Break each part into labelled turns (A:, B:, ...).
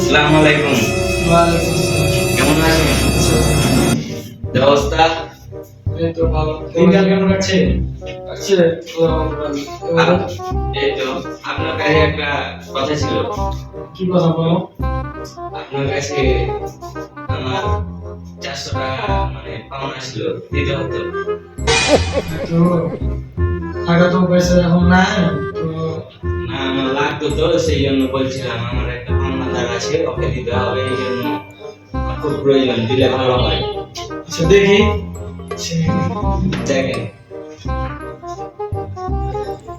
A: আসসালামু আলাইকুম।
B: ওয়ালাইকুম আসসালাম।
A: কেমন আছেন? কি অবস্থা?
B: এই তো ভালো।
A: দিনকাল কেমন কাটছে?
B: আছে
A: এই তো আপনার কাছে একটা কথা ছিল।
B: কি কথা বলো?
A: আপনার কাছে আমার 400 টাকা মানে পাওনা ছিল, দিতে হতো।
B: তো টাকা তো পয়সা এখন নাই তো
A: না আমার লাগতো তো, সেই জন্য বলছিলাম আমার একটা পাওনাদার আছে, ওকে দিতে হবে, এই জন্য আমার খুব প্রয়োজন, দিলে ভালো হয়।
B: আচ্ছা দেখি
A: দেখেন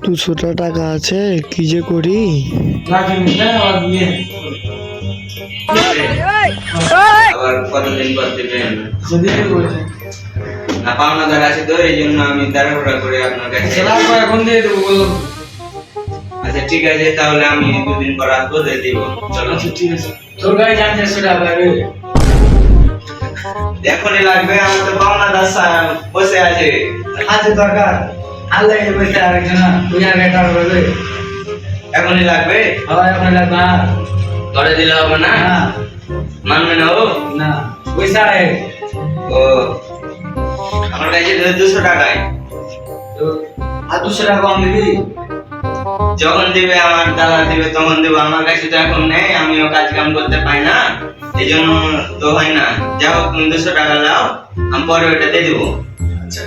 C: 200 টাকা আছে, কি যে করি।
B: রাখি না আর দিয়ে
A: আবার কতদিন পর দিবেন?
B: যদি বলতে
A: না পাওনাদার আছে তো, এই জন্য আমি তাড়াহুড়া করে আপনার কাছে।
B: রাখো এখন দিয়ে দেবো বলো।
A: আচ্ছা ঠিক আছে, তাহলে আমি 2 দিন পর আসবো, দিয়ে দিব। চলো।
B: আচ্ছা ঠিক আছে। তোর গাড়ি জানতে সেটা লাগবে।
A: এখনই লাগবে, আমার তো পাওনাদার বসে আছে।
B: হাতে দরকার আল্লাহ এর বসে আরেকজন না তুই আর একটা করবে।
A: এখনই লাগবে,
B: আবার এখন লাগবে না।
A: ঘরে দিলে হবে না?
B: না
A: মানবে না ও?
B: না পয়সা রে
A: ও আমার কাছে 200 টাকায়
B: তো আর 200 টাকা কম দিবি।
A: যখন দিবে, আমার দাদা দিবে তখন দেবো। আমার কাছে তো এখন নেই, আমিও কাজ কাম করতে পাই না, এই জন্য তো হয় না। যাও তুমি 200 টাকা দাও, আমি পরে ওইটা দিয়ে দেবো।
B: আচ্ছা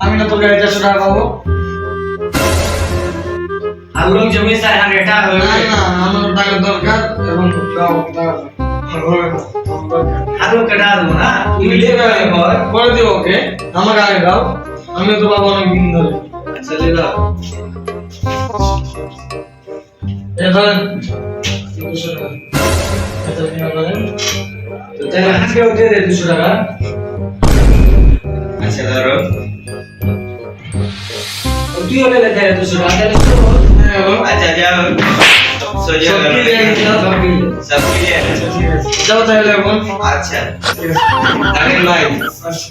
B: আমি না তোর গাড়ি 400 টাকা পাবো। আর লোক জমি চাই আর এটা না না আমার টাকা দরকার এবং আরো কেটে দেবো না তুমি দেবে পরে দিও ওকে আমার আগে দাও আমি তো পাবো অনেক দিন ধরে।
A: আচ্ছা দিল।
B: এ ধরেন 200 টাকা আচ্ছা নিয়ে ধরেন তো তাহলে আজকেও দিয়ে দে 200 টাকা।
A: আচ্ছা ধরো।
B: তুই ওকে দে 200 টাকা তাহলে তো হ্যাঁ বাবা।
A: আচ্ছা যাও, সোজা
B: সব
A: করো।
B: ক্লিয়ার আছে সব ক্লিয়ার।
A: সব ক্লিয়ার?
B: ঠিক আছে যাও তাহলে এখন।
A: আচ্ছা
B: ঠিক আছে
A: থাকেন ভাই।
B: আচ্ছা